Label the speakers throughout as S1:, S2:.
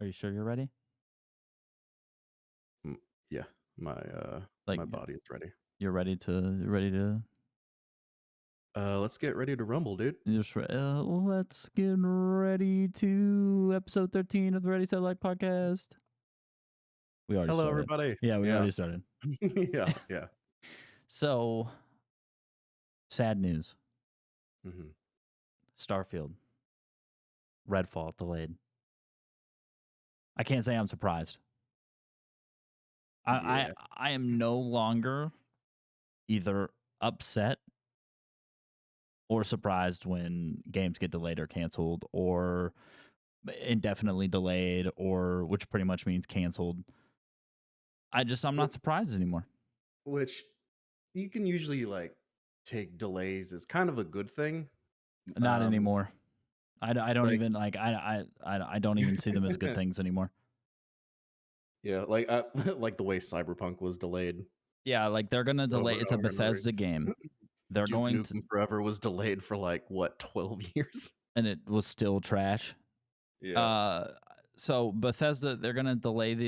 S1: Are you sure you're ready?
S2: Mm, yeah, my
S1: Like
S2: my body is ready.
S1: you're ready to
S2: Let's get ready to rumble, dude.
S1: let's get ready to episode 13 of the Ready Set Like podcast. We already
S2: Hello,
S1: started.
S2: everybody.
S1: Yeah, we
S2: Yeah,
S1: already started.
S2: yeah, yeah.
S1: So, sad news.
S2: hmm
S1: Starfield, Redfall delayed. I can't say I'm surprised. I I
S2: Yeah.
S1: I am no longer either upset or surprised when games get delayed or canceled or indefinitely delayed or which pretty much means canceled. I'm not
S2: Wh-
S1: surprised anymore.
S2: Which you can usually like take delays as kind of a good thing.
S1: Not
S2: Um,
S1: anymore. I don't
S2: like
S1: even like I don't even see them as good things anymore.
S2: yeah, like like the way Cyberpunk was delayed
S1: Yeah, like they're gonna delay.
S2: over and
S1: It's a
S2: over and over.
S1: Bethesda game. They're
S2: Duke
S1: going to,
S2: Nukem Forever was delayed for like what 12 years.
S1: and it was still trash.
S2: Yeah.
S1: Uh, so Bethesda, they're gonna delaying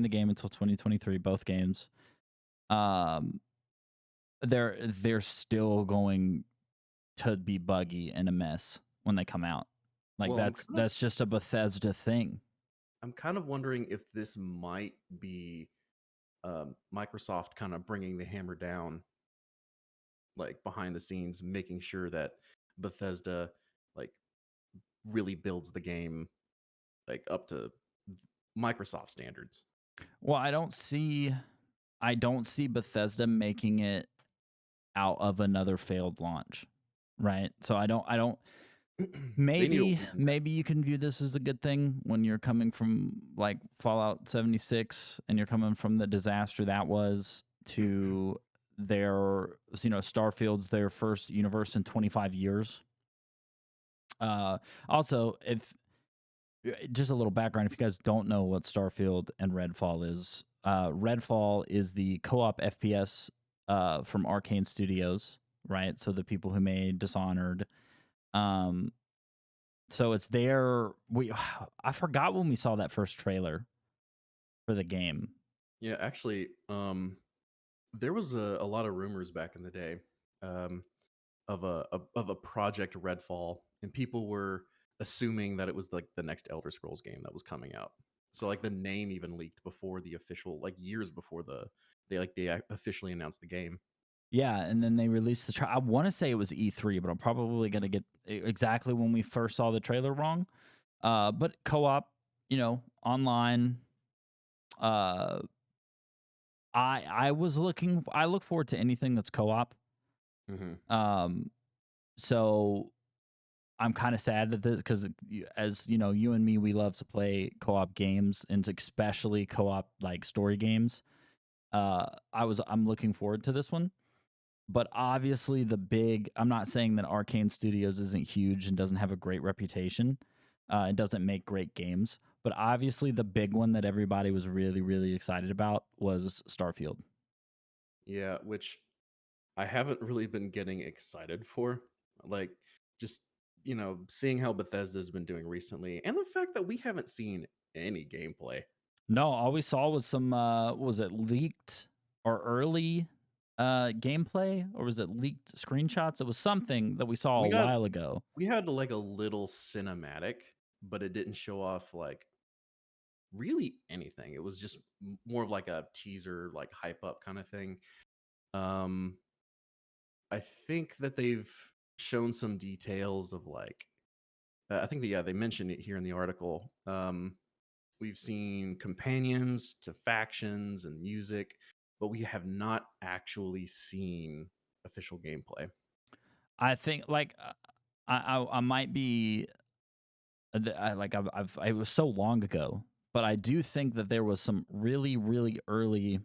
S1: the game until 2023. Both games. Um, they're still going to be buggy and a mess when they come out. Like
S2: Well,
S1: that's just a Bethesda thing.
S2: I'm kind of wondering if this might be Microsoft kind of bringing the hammer down, like behind the scenes, making sure that Bethesda like really builds the game like up to Microsoft standards.
S1: Well, I don't see Bethesda making it out of another failed launch, right? So I don't
S2: They need to
S1: maybe
S2: open that.
S1: maybe you can view this as a good thing when you're coming from like Fallout 76 and you're coming from the disaster that was to their Starfield's their first universe in 25 years. Also, if just a little background, if you guys don't know what Starfield and Redfall is the co-op FPS from Arcane Studios, right? So the people who made Dishonored. Um, so it's their I forgot when we saw that first trailer for the game.
S2: Yeah, actually, there was a lot of rumors back in the day um, of a project Redfall, and people were assuming that it was like the next Elder Scrolls game that was coming out. So like the name even leaked before the official, like years before they officially announced the game.
S1: Yeah, and then they released I want to say it was E3, but I'm probably going to get exactly when we first saw the trailer wrong. But co-op, online. Uh, I look forward to anything that's co-op.
S2: hmm
S1: Um, so I'm kind of sad that this because as you know, you and me, we love to play co-op games and especially co-op like story games. I'm looking forward to this one. But obviously, I'm not saying that Arcane Studios isn't huge and doesn't have a great reputation. It doesn't make great games. But obviously, the big one that everybody was really, really excited about was Starfield.
S2: Yeah, which I haven't really been getting excited for. Like, just, seeing how Bethesda's been doing recently and the fact that we haven't seen any gameplay.
S1: No, all we saw was some, was it leaked or early gameplay, or was it leaked screenshots? It was something that we saw
S2: We
S1: a
S2: got
S1: while ago.
S2: we had like a little cinematic, but it didn't show off like really anything. It was just more of like a teaser, like hype up kind of thing. Um, I think that they've shown some details of like I think that yeah, they mentioned it here in the article. We've seen companions to factions and music, but we have not actually seen official gameplay.
S1: I think like I might be like it was so long ago, but I do think that there was some really really early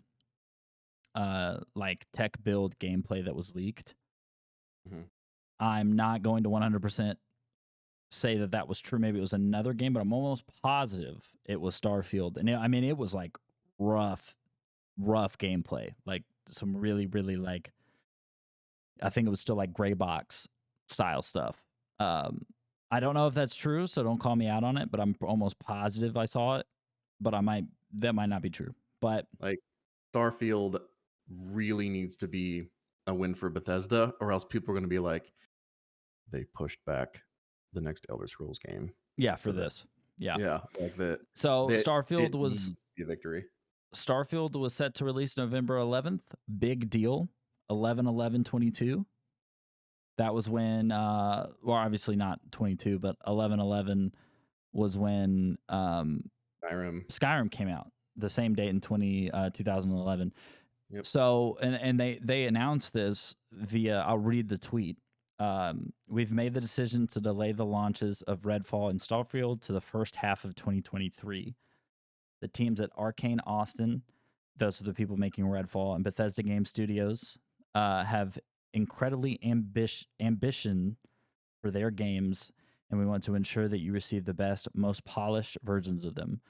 S1: like tech build gameplay that was leaked.
S2: Mhm.
S1: I'm not going to 100% say that that was true. Maybe it was another game, but I'm almost positive it was Starfield. And I mean, it was like rough, rough gameplay. Like some really, really like, I think it was still like gray box style stuff. Um, I don't know if that's true, so don't call me out on it, but I'm almost positive I saw it, but that might not be true. But
S2: Like Starfield really needs to be a win for Bethesda, or else people are going to be like, they pushed back the next Elder Scrolls game
S1: yeah, for
S2: for the
S1: this. Yeah.
S2: yeah, like that
S1: So
S2: that it needs to be a victory.
S1: Starfield was set to release November 11th. Big deal. 11/11/22. That was when well, obviously not 22, but 11/11 was when
S2: Skyrim.
S1: Skyrim came out, the same date in 2011.
S2: Yep.
S1: So, and they announced this via, I'll read the tweet. We've made the decision to delay the launches of Redfall and Starfield to the first half of 2023. The teams at Arcane Austin, those are the people making Redfall, and Bethesda Game Studios have incredibly ambition for their games, and we want to ensure that you receive the best, most polished versions of them.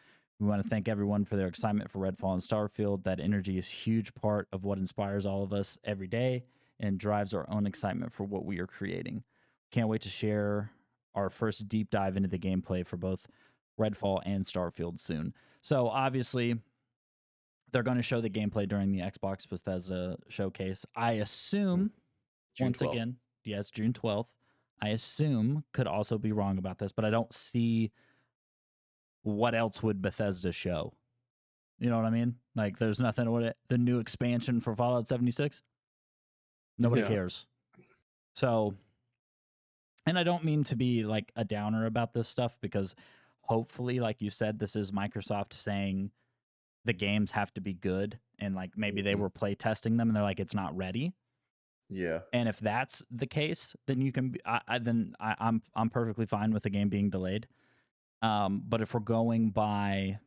S1: We want to thank everyone for their excitement for Redfall and Starfield. That energy is a huge part of what inspires all of us every day and drives our own excitement for what we are creating. Can't wait to share our first deep dive into the gameplay for both Redfall and Starfield soon. So obviously, they're going to show the gameplay during the Xbox Bethesda showcase. I
S2: Mm.
S1: assume,
S2: June
S1: once
S2: 12th.
S1: again, yeah, it's June 12th. I assume, could also be wrong about this, but I don't see what else would Bethesda show. You know what I mean? Like, there's nothing. The new expansion for Fallout 76? Nobody
S2: Yeah.
S1: cares. So, and I don't mean to be like a downer about this stuff, because hopefully, like you said, this is Microsoft saying the games have to be good, and like maybe they
S2: Mhm.
S1: were play testing them and they're like, it's not ready.
S2: Yeah.
S1: And if that's the case, then you can. I'm perfectly fine with the game being delayed. But if we're going by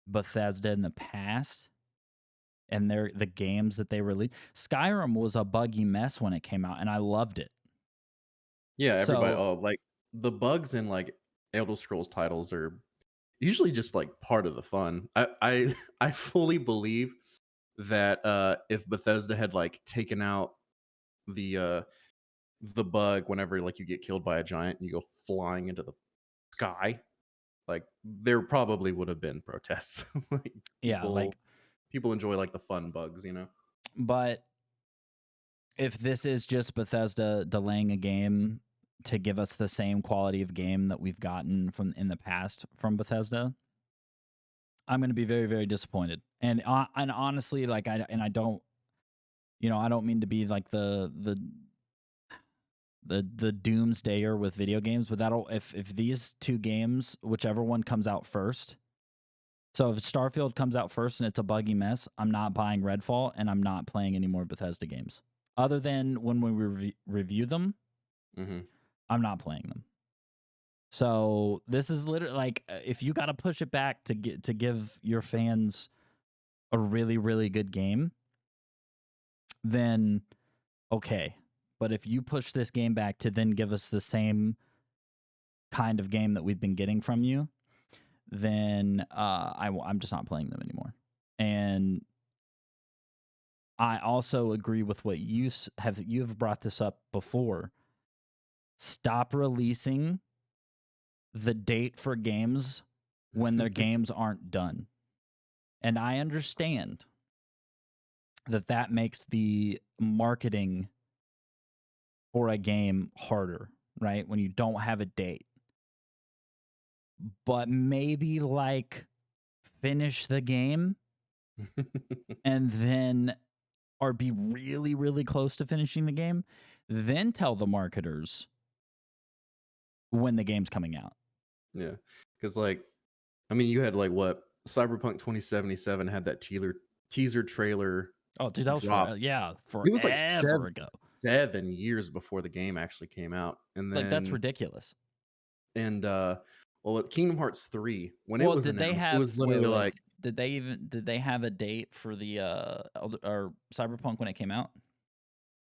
S1: Bethesda in the past and the games that they released, Skyrim was a buggy mess when it came out, and I loved it.
S2: Yeah, everybody
S1: So
S2: oh, like, the bugs in, like, Elder Scrolls titles are usually just, like, part of the fun. I I fully believe that, if Bethesda had, like, taken out the, uh the bug whenever, like, you get killed by a giant and you go flying into the sky, like, there probably would have been protests. Like,
S1: yeah, like,
S2: people enjoy, like, the fun bugs, you know?
S1: but if this is just Bethesda delaying a game to give us the same quality of game that we've gotten from in the past from Bethesda, I'm going to be very, very disappointed. And honestly, like, I don't, I don't mean to be like the doomsdayer with video games, but that'll, if these two games, whichever one comes out first. So if Starfield comes out first and it's a buggy mess, I'm not buying Redfall, and I'm not playing any more Bethesda games. Other than when we review them,
S2: Mhm.
S1: I'm not playing them. So this is literally like, if you got to push it back to give your fans a really, really good game, then okay. But if you push this game back to then give us the same kind of game that we've been getting from you, then I'm just not playing them anymore. And I also agree with what you have brought this up before. Stop releasing the date for games when their games aren't done. And I understand that makes the marketing for a game harder, right? When you don't have a date. But maybe like finish the game and then, or be really, really close to finishing the game, then tell the marketers when the game's coming out.
S2: Yeah, because like, I mean, you had, like, what? Cyberpunk 2077 had that teaser trailer
S1: Oh, dude, that was
S2: drop. It was, like,
S1: forever ago.
S2: 7 years before the game actually came out, and
S1: Like, that's
S2: then
S1: ridiculous.
S2: and, well, at Kingdom Hearts 3, when it
S1: Well,
S2: was
S1: did they
S2: announced, it
S1: have
S2: was
S1: wait,
S2: literally
S1: wait, wait.
S2: like,
S1: Did they have a date for the or Cyberpunk when it came out?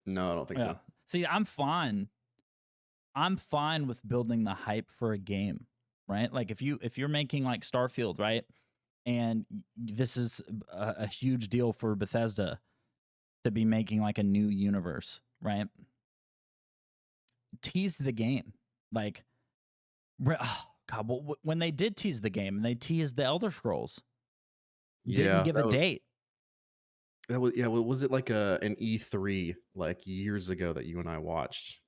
S2: "No, I don't think
S1: Yeah.
S2: so."
S1: See, I'm fine. I'm fine with building the hype for a game, right? Like, if you're making like Starfield, right? And this is a huge deal for Bethesda to be making like a new universe, right? Tease the game. Like, Oh, God, well, when they did tease the game and they teased the Elder Scrolls, didn't
S2: Yeah,
S1: give a date.
S2: that was yeah. Was it like an E3 like years ago that you and I watched?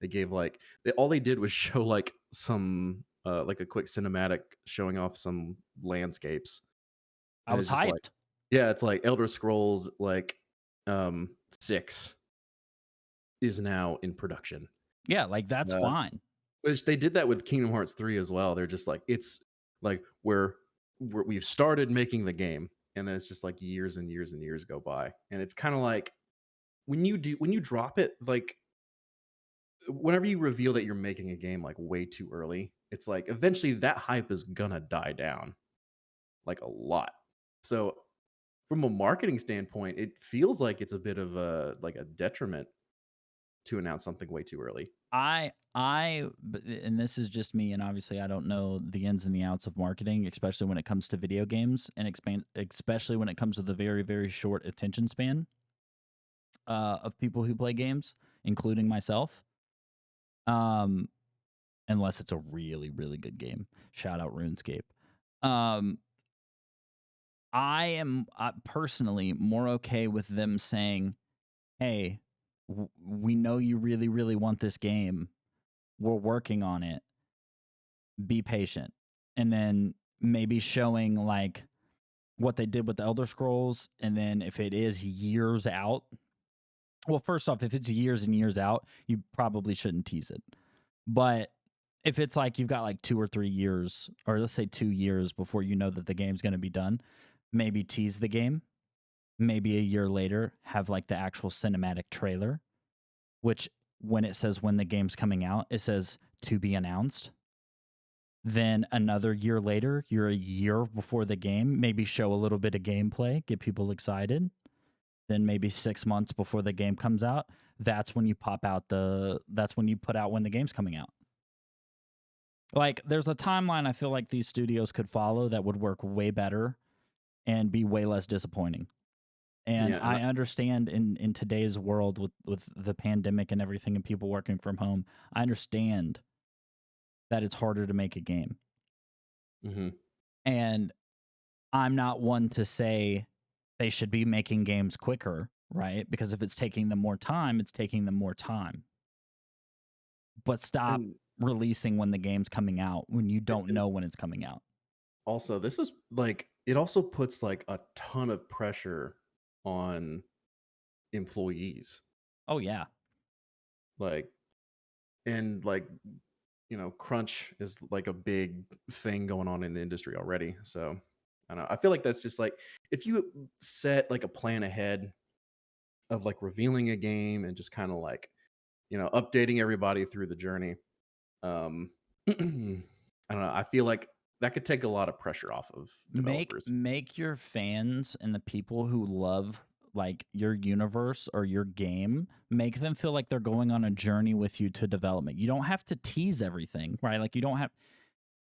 S2: They gave like all they did was show like some like a quick cinematic showing off some landscapes,
S1: I
S2: and
S1: was
S2: it's just like,
S1: hyped.
S2: yeah, it's like Elder Scrolls like 6 is now in production.
S1: Yeah, like that's
S2: Uh,
S1: fine.
S2: which they did that with Kingdom Hearts 3 as well. They're just like, it's like we've started making the game, and then it's just like years and years and years go by. And it's kind of like when you drop it, like whenever you reveal that you're making a game like way too early, it's like eventually that hype is gonna die down like a lot. So from a marketing standpoint, it feels like it's a bit of a like a detriment to announce something way too early.
S1: And this is just me, and obviously I don't know the ins and the outs of marketing, especially when it comes to video games, and especially when it comes to the very, very short attention span of people who play games, including myself. Um, unless it's a really, really good game. Shout out RuneScape. Um, I am personally more okay with them saying, "Hey, we know you really, really want this game. We're working on it. Be patient." And then maybe showing like what they did with the Elder Scrolls, and then if it is years out, well, first off, if it's years and years out, you probably shouldn't tease it. But if it's like you've got like 2 or 3 years, or let's say 2 years before you know that the game's going to be done, maybe tease the game. Maybe a year later, have like the actual cinematic trailer, which when it says when the game's coming out, it says to be announced. Then another year later, you're a year before the game, maybe show a little bit of gameplay, get people excited. Then maybe 6 months before the game comes out, that's when you put out when the game's coming out. Like there's a timeline I feel like these studios could follow that would work way better and be way less disappointing. And
S2: Yeah, and
S1: I understand in today's world with the pandemic and everything and people working from home, I understand that it's harder to make a game.
S2: mhm.
S1: And I'm not one to say they should be making games quicker, right? Because if it's taking them more time, it's taking them more time. But stop
S2: And
S1: releasing when the game's coming out when you don't
S2: and
S1: know when it's coming out.
S2: also, this is like it also puts like a ton of pressure on employees.
S1: Oh yeah.
S2: Like and like crunch is like a big thing going on in the industry already. So I don't know. I feel like that's just like if you set like a plan ahead of like revealing a game and just kind of like, updating everybody through the journey. I don't know. I feel like that could take a lot of pressure off of developers.
S1: Make your fans and the people who love like your universe or your game, make them feel like they're going on a journey with you to development. You don't have to tease everything, right? Like you don't have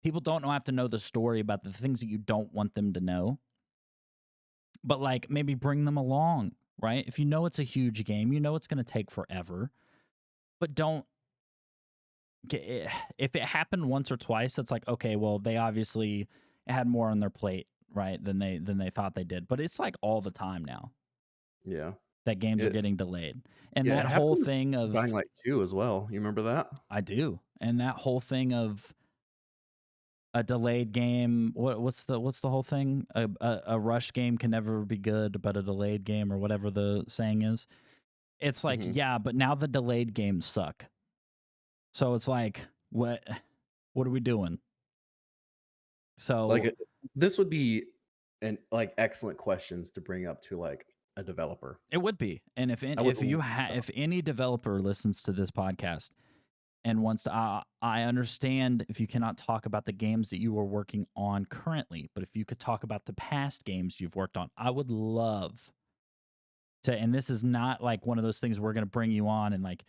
S1: people don't have to know the story about the things that you don't want them to know. But like maybe bring them along, right? If you know it's a huge game, you know it's going to take forever, but don't if it happened once or twice, it's like okay, well they obviously had more on their plate, right? Than they thought they did. But it's like all the time now
S2: Yeah.
S1: that games are
S2: It
S1: getting delayed, and
S2: yeah, it
S1: that whole
S2: happened with
S1: thing
S2: Dying
S1: of
S2: Light 2 as well. You remember that?
S1: I do, and that whole thing of a delayed game. What's the whole thing? A rush game can never be good, but a delayed game or whatever the saying is. It's like
S2: Mhm.
S1: yeah, but now the delayed games suck. So it's like what are we doing?
S2: Like,
S1: So
S2: this would be an like, excellent questions to bring up to, like, a developer.
S1: it would be. And
S2: I would
S1: if any developer listens to this podcast and wants to, I understand if you cannot talk about the games that you are working on currently, but if you could talk about the past games you've worked on, I would love to. And this is not like one of those things we're going to bring you on and like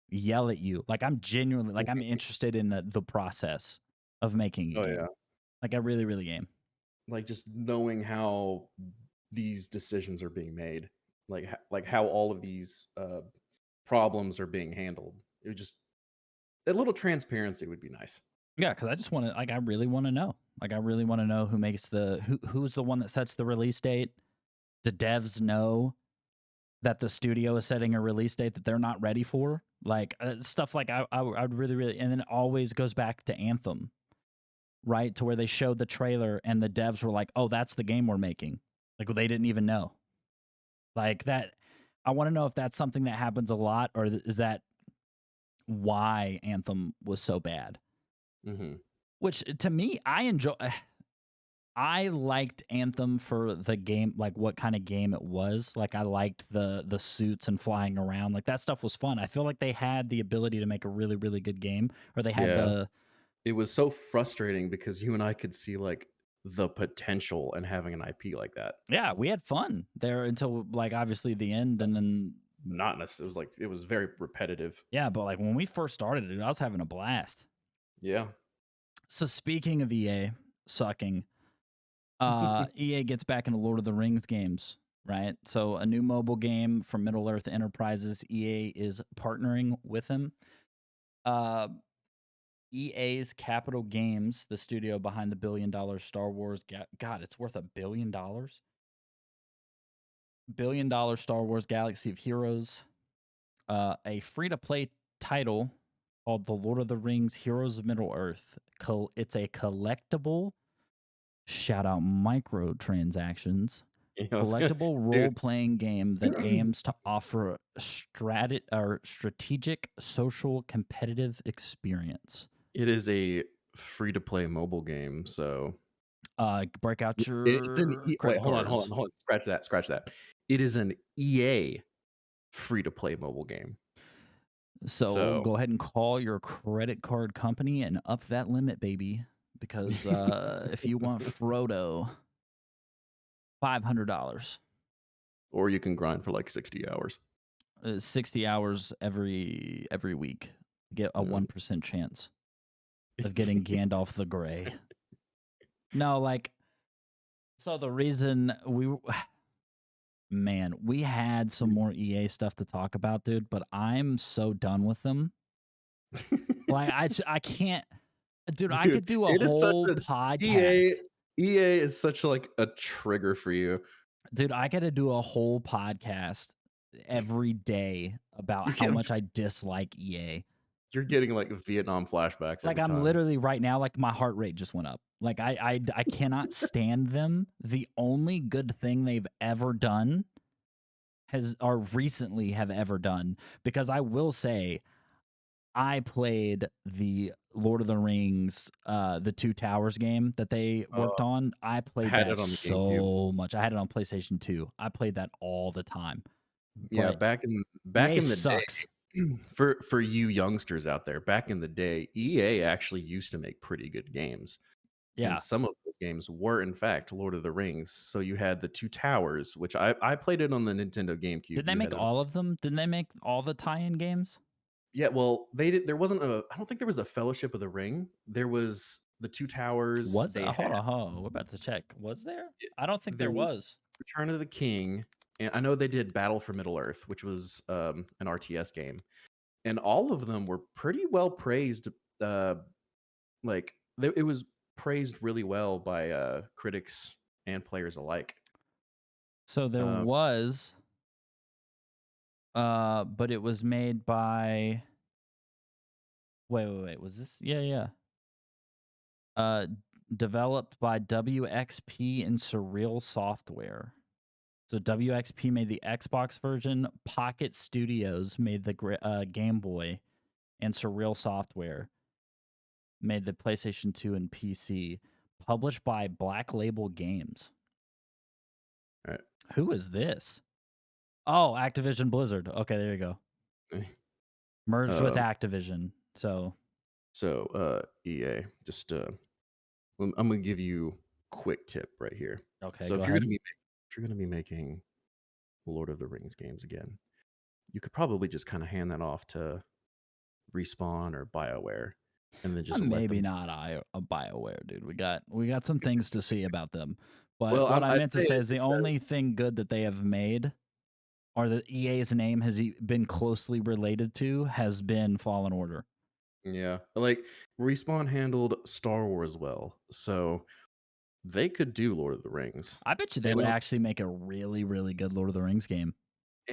S1: yell at you. Like I'm genuinely like I'm
S2: Mhm.
S1: interested in the process of making a
S2: Oh,
S1: game.
S2: yeah.
S1: Like I really, really am.
S2: Like, just knowing how these decisions are being made, like, how all of these, problems are being handled. It would just a little transparency would be nice.
S1: Yeah, because I just want to like I really want to know. Like I really want to know who makes who's the one that sets the release date. The devs know that the studio is setting a release date that they're not ready for. Like stuff like I'd really and then it always goes back to Anthem, right? To where they showed the trailer and the devs were like, "Oh, that's the game we're making." Like they didn't even know. Like that I want to know if that's something that happens a lot or is that why Anthem was so bad?
S2: Hmm.
S1: Which to me, I enjoy I liked Anthem for the game, like what kind of game it was. Like I liked the suits and flying around. Like that stuff was fun. I feel like they had the ability to make a really really good game, or they had
S2: Yeah,
S1: the
S2: it was so frustrating because you and I could see like the potential in having an IP like that.
S1: yeah. We had fun there until like obviously the end, and then
S2: Monotonous. It was like it was very repetitive.
S1: yeah. But like when we first started it, I was having a blast.
S2: Yeah.
S1: So speaking of EA sucking, EA gets back into Lord of the Rings games, right? So a new mobile game from Middle Earth Enterprises. EA is partnering with them. Uh, EA's Capital Games, the studio behind the billion-dollar Star Wars. God, it's worth $1 billion. $1 billion Star Wars Galaxy of Heroes. A free-to-play title called The Lord of the Rings: Heroes of Middle Earth. It's a collectible. Shout out microtransactions.
S2: You know,
S1: Collectible
S2: dude,
S1: role-playing game that aims to offer strategic, social, competitive experience.
S2: it is a free to play mobile game. So
S1: Break out
S2: it's an
S1: your
S2: wait,
S1: credit cards.
S2: hold on. Scratch that. Scratch that. It is an EA free to play mobile game.
S1: So
S2: So
S1: go ahead and call your credit card company and up that limit, baby. Because if you want Frodo, $500,
S2: or you can grind for like 60 hours.
S1: 60 hours every week. Get a
S2: No.
S1: 1% chance of getting Gandalf the Grey. No, like so the reason man, we had some more EA stuff to talk about, dude, but I'm so done with them. Like I can't dude, I
S2: Dude,
S1: could do a
S2: it is such
S1: whole
S2: an
S1: podcast.
S2: EA EA is such like a trigger for you.
S1: Dude, I got to do a whole podcast every day about
S2: You're
S1: how
S2: getting
S1: much I dislike EA.
S2: you're getting like Vietnam flashbacks
S1: Like
S2: every
S1: I'm
S2: time.
S1: literally right now, like my heart rate just went up. Like I cannot stand them. The only good thing they've ever done has or recently have ever done, because I will say I played the Lord of the Rings, the Two Towers game that they
S2: Uh,
S1: worked on. I
S2: I
S1: played
S2: had
S1: that
S2: it on the GameCube.
S1: so much. I had it on PlayStation 2. I played that all the time.
S2: Yeah,
S1: But
S2: back
S1: EA
S2: in the
S1: sucks.
S2: day, for you youngsters out there, back in the day, EA actually used to make pretty good games. And
S1: Yeah.
S2: some of those games were in fact Lord of the Rings. So you had the Two Towers, which I played it on the Nintendo GameCube.
S1: Did they
S2: You
S1: make
S2: had it.
S1: all of them? Didn't they make all the tie-in games?
S2: Yeah, well, they did there wasn't a I don't think there was a Fellowship of the Ring. There was the Two Towers.
S1: Was
S2: They had
S1: hold on. We're about to check. Was there? I don't think
S2: there
S1: there
S2: was
S1: was.
S2: Return of the King, and I know they did Battle for Middle Earth, which was an RTS game. And all of them were pretty well praised. Uh, it was praised really well by critics and players alike.
S1: So there
S2: Um,
S1: was, but it was made by. Wait. Was this? Yeah, yeah. Uh, Developed by WXP and Surreal Software. So WXP made the Xbox version. Pocket Studios made the Game Boy, and Surreal Software made the PlayStation 2 and PC. Published by Black Label Games.
S2: all
S1: Who is this? Oh, Activision Blizzard. Okay, there you go.
S2: right.
S1: Merged with
S2: Um,
S1: Activision. So,
S2: EA, just I'm gonna give you a quick tip right here.
S1: okay,
S2: So
S1: go ahead.
S2: if you're gonna be making Lord of the Rings games again, you could probably just kind of hand that off to Respawn or BioWare, and then just let
S1: Maybe
S2: them.
S1: not a BioWare, dude. We got some things to see about them. But
S2: Well,
S1: what I
S2: I
S1: meant to
S2: say
S1: say
S2: it
S1: is the only
S2: because
S1: thing good that they have made or that EA's name has been closely related to has been Fallen Order.
S2: Yeah. Like Respawn handled Star Wars well. So they could do Lord of the Rings.
S1: I bet you they
S2: And
S1: would actually make a really, really good Lord of the Rings game.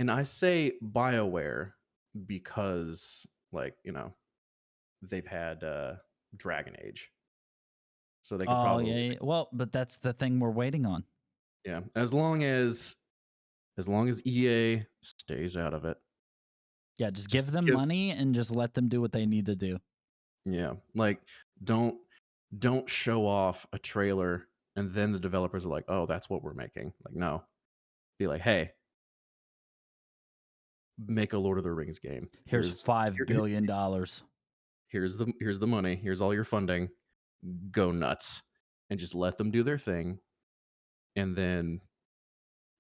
S2: I say BioWare because they've had Dragon Age. So they could
S1: Oh
S2: probably
S1: yeah, yeah. Well, but that's the thing we're waiting on.
S2: yeah, as long as EA stays out of it.
S1: Yeah, just
S2: Just
S1: give them
S2: give
S1: money and just let them do what they need to do.
S2: Yeah, like don't don't show off a trailer and then the developers are like, "Oh, that's what we're making." Like, no. Be like, "Hey, make a Lord of the Rings game.
S1: Here's
S2: Here's
S1: $5
S2: here,
S1: billion.
S2: here's the money. Here's all your funding. Go nuts." And just let them do their thing and then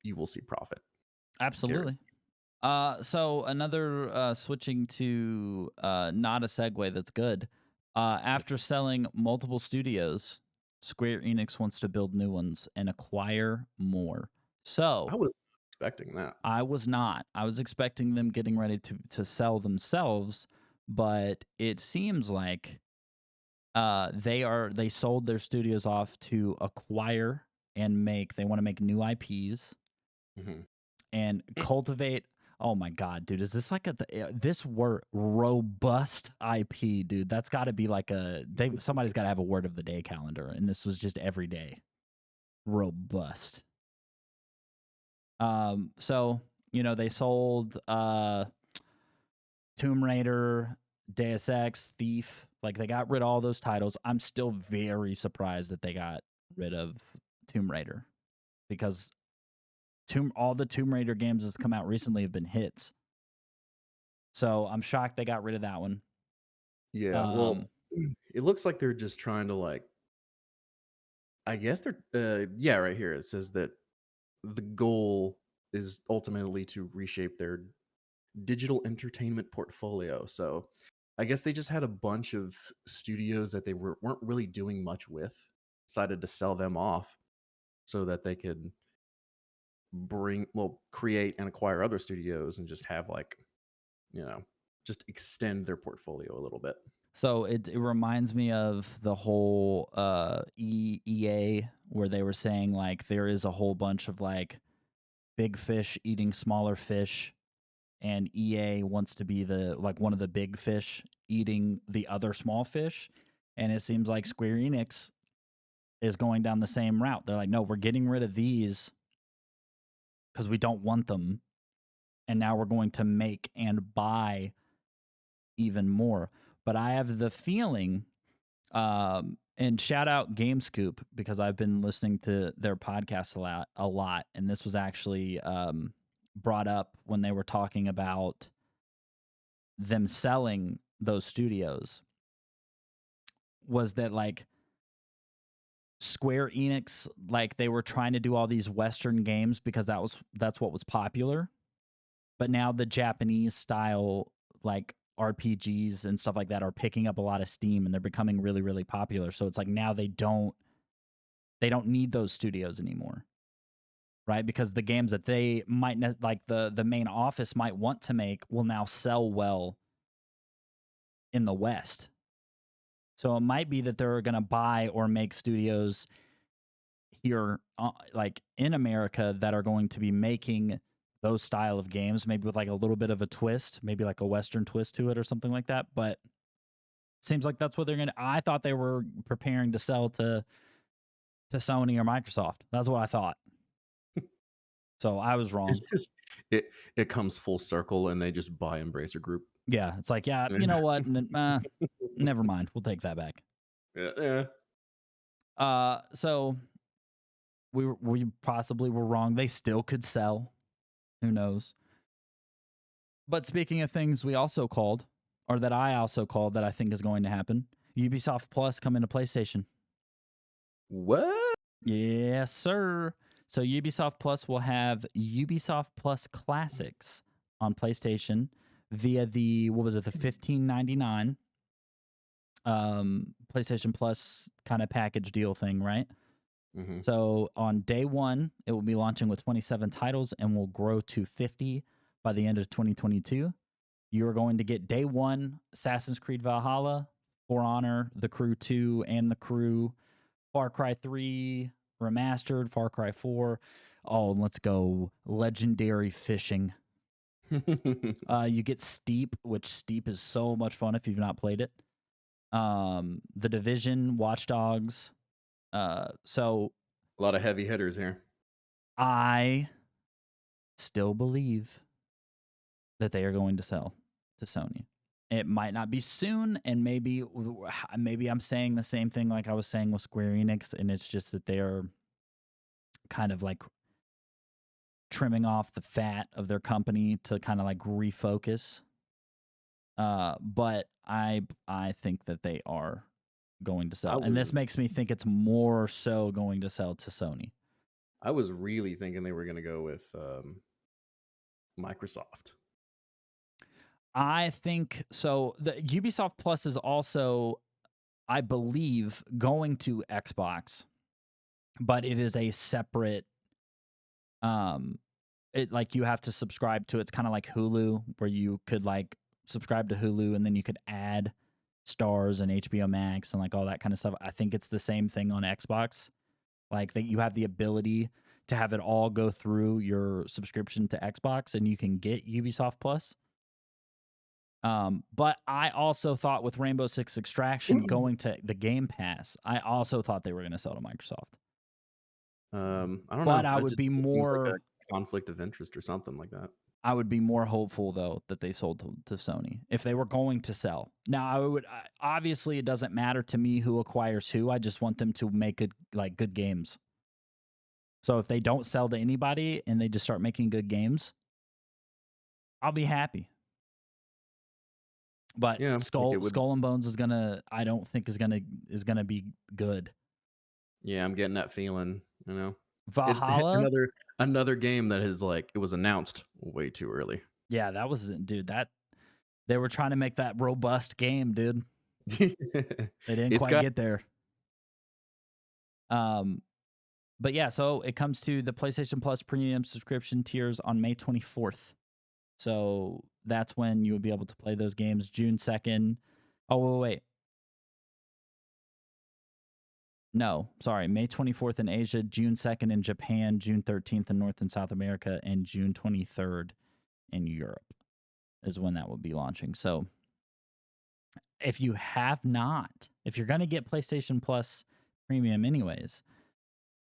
S2: you will see profit.
S1: Absolutely.
S2: Guaranteed.
S1: So another switching to not a segue that's good. After selling multiple studios, Square Enix wants to build new ones and acquire more.
S2: I
S1: So
S2: was expecting that.
S1: I was not. I was expecting them getting ready to sell themselves, but it seems like they sold their studios off to acquire and make. They want to make new IPs
S2: Mhm.
S1: and cultivate. Oh my god, dude! Is this like this word robust IP, dude? That's got to be like somebody's got to have a word of the day calendar, and this was just every day robust. So they sold Tomb Raider, Deus Ex, Thief. Like they got rid of all those titles. I'm still very surprised that they got rid of Tomb Raider because all the Tomb Raider games that have come out recently have been hits. So I'm shocked they got rid of that one.
S2: Yeah, well,
S1: Um,
S2: it looks like they're just trying to I guess they're yeah, right here it says that the goal is ultimately to reshape their digital entertainment portfolio. So I guess they just had a bunch of studios that they weren't really doing much with, decided to sell them off so that they could create and acquire other studios and just have you know, just extend their portfolio a little bit.
S1: so it reminds me of the whole EA where they were saying like there is a whole bunch of like big fish eating smaller fish, and EA wants to be the like one of the big fish eating the other small fish, and it seems like Square Enix is going down the same route. They're like, no, we're getting rid of these because we don't want them, and now we're going to make and buy even more. But I have the feeling, and shout out GameScoop because I've been listening to their podcast a lot, and this was actually brought up when they were talking about them selling those studios. Was that like Square Enix, like they were trying to do all these Western games because that's what was popular, but now the Japanese style like RPGs and stuff like that are picking up a lot of steam and they're becoming really really popular. So it's like now they don't need those studios anymore, right? Because the games that they might like the main office might want to make will now sell well in the West. So it might be that they're going to buy or make studios here like in America that are going to be making those style of games, maybe with like a little bit of a twist, maybe like a Western twist to it or something like that. But seems like that's what they're gonna. I thought they were preparing to sell to Sony or Microsoft. That's what I thought. So I was
S2: It's
S1: wrong.
S2: just it comes full circle and they just buy Embracer Group.
S1: Yeah, it's like yeah, you know what? Never mind. We'll take that back.
S2: Yeah, yeah.
S1: So we possibly were wrong. They still could sell. Who knows? But speaking of things we also called, or that I also called that I think is going to happen, Ubisoft Plus coming to PlayStation.
S2: What?
S1: Yes, sir. So Ubisoft Plus will have Ubisoft Plus Classics on PlayStation via the what was it, the 15.99 PlayStation Plus kind of package deal thing, right?
S2: Mhm.
S1: So on day 1, it will be launching with 27 titles and will grow to 50 by the end of 2022. You are going to get day one Assassin's Creed Valhalla, For Honor, The Crew 2, and The Crew, Far Cry 3 remastered, Far Cry 4. Oh, let's go legendary fishing. You get Steep, which Steep is so much fun if you've not played it. The Division, Watch Dogs. So
S2: A lot of heavy hitters here.
S1: I still believe that they are going to sell to Sony. It might not be soon, and maybe I'm saying the same thing like I was saying with Square Enix, and it's just that they are kind of like trimming off the fat of their company to kind of like refocus. But I think that they are going to
S2: I
S1: sell, and this
S2: was
S1: makes me think it's more so going to sell to Sony.
S2: I was really thinking they were gonna go with Microsoft.
S1: I think so. The Ubisoft Plus is also, I believe, going to Xbox, but it is a separate. It like you have to subscribe to. It's kind of like Hulu, where you could like subscribe to Hulu, and then you could add Stars and HBO Max and like all that kind of stuff. I think it's the same thing on Xbox. Like that, you have the ability to have it all go through your subscription to Xbox, and you can get Ubisoft Plus. But I also thought with Rainbow Six Extraction going to the Game Pass, I also thought they were going to sell to Microsoft.
S2: I don't
S1: But
S2: know. It just it seems like a conflict of interest or something like that.
S1: I would be more hopeful though that they sold to Sony if they were going to sell. Now, obviously it doesn't matter to me who acquires who. I just want them to make good games. So if they don't sell to anybody and they just start making good games, I'll be happy. But
S2: Yeah, like it would.
S1: Skull and Bones is gonna, I don't think is gonna be good.
S2: Yeah, I'm getting that feeling. You know, it
S1: Valhalla,
S2: another game that is like it was announced way too early.
S1: yeah, that was, dude. That they were trying to make that robust game, dude. They didn't
S2: It's
S1: quite
S2: got
S1: get there. Um, but yeah, so it comes to the PlayStation Plus premium subscription tiers on May 24th. So that's when you will be able to play those games. June 2nd. Oh, wait. No, sorry. May 24th in Asia, June 2nd in Japan, June 13th in North and South America, and June 23rd in Europe is when that will be launching. So if you have not, if you're going to get PlayStation Plus premium anyways,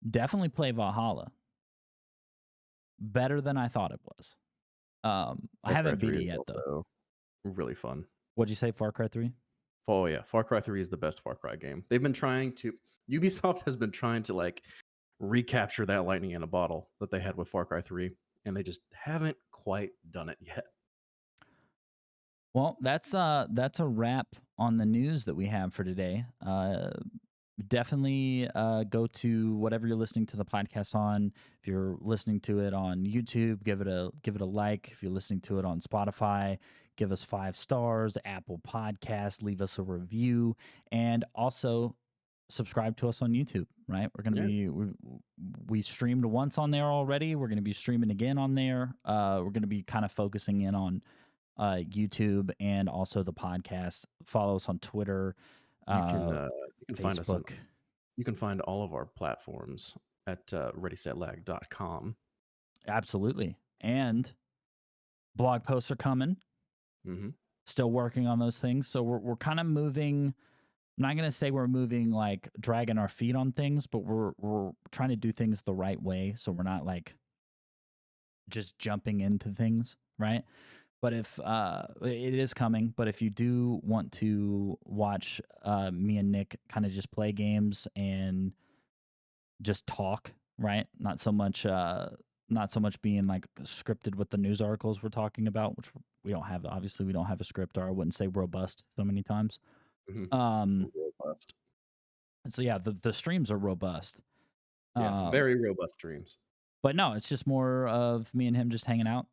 S1: definitely play Valhalla. Better than I thought it was. I
S2: Far Cry
S1: haven't beat
S2: 3
S1: it
S2: is
S1: yet though.
S2: also really fun.
S1: What'd you say, Far Cry 3?
S2: Oh yeah, Far Cry 3 is the best Far Cry game. They've been trying to Ubisoft has been trying to like recapture that lightning in a bottle that they had with Far Cry 3 and they just haven't quite done it yet.
S1: Well, that's a wrap on the news that we have for today. Definitely go to whatever you're listening to the podcast on. If you're listening to it on YouTube, give it a like. If you're listening to it on Spotify, give us 5 stars. Apple Podcast, leave us a review, and also subscribe to us on YouTube. Right, we're gonna
S2: Yeah,
S1: be we streamed once on there already. We're gonna be streaming again on there. We're gonna be kind of focusing in on YouTube and also the podcast. Follow us on Twitter, uh,
S2: you can find us on
S1: Facebook.
S2: you can find all of our platforms at readysetlag.com.
S1: Absolutely. And blog posts are coming.
S2: Mhm.
S1: Still working on those things. So we're kind of moving. I'm not gonna say we're moving like dragging our feet on things, but we're trying to do things the right way. So we're not like just jumping into things, right? But if it is coming, but if you do want to watch me and Nick kind of just play games and just talk, right? Not so much being like scripted with the news articles we're talking about, which we don't have. Obviously, we don't have a script, or I wouldn't say robust so many times.
S2: Mhm.
S1: Um,
S2: Robust.
S1: so yeah, the streams are robust.
S2: Yeah,
S1: Um,
S2: very robust streams.
S1: but no, it's just more of me and him just hanging out,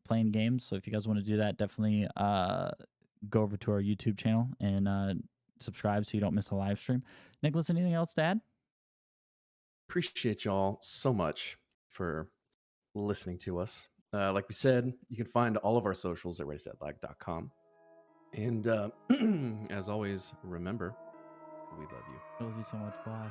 S1: playing games. So if you guys want to do that, definitely go over to our YouTube channel and subscribe so you don't miss a live stream. Nicholas, anything else to add?
S2: Appreciate y'all so much for listening to us. Like we said, you can find all of our socials at readysetlag.com. And as always, remember, we love you.
S1: I love you so much. Bye.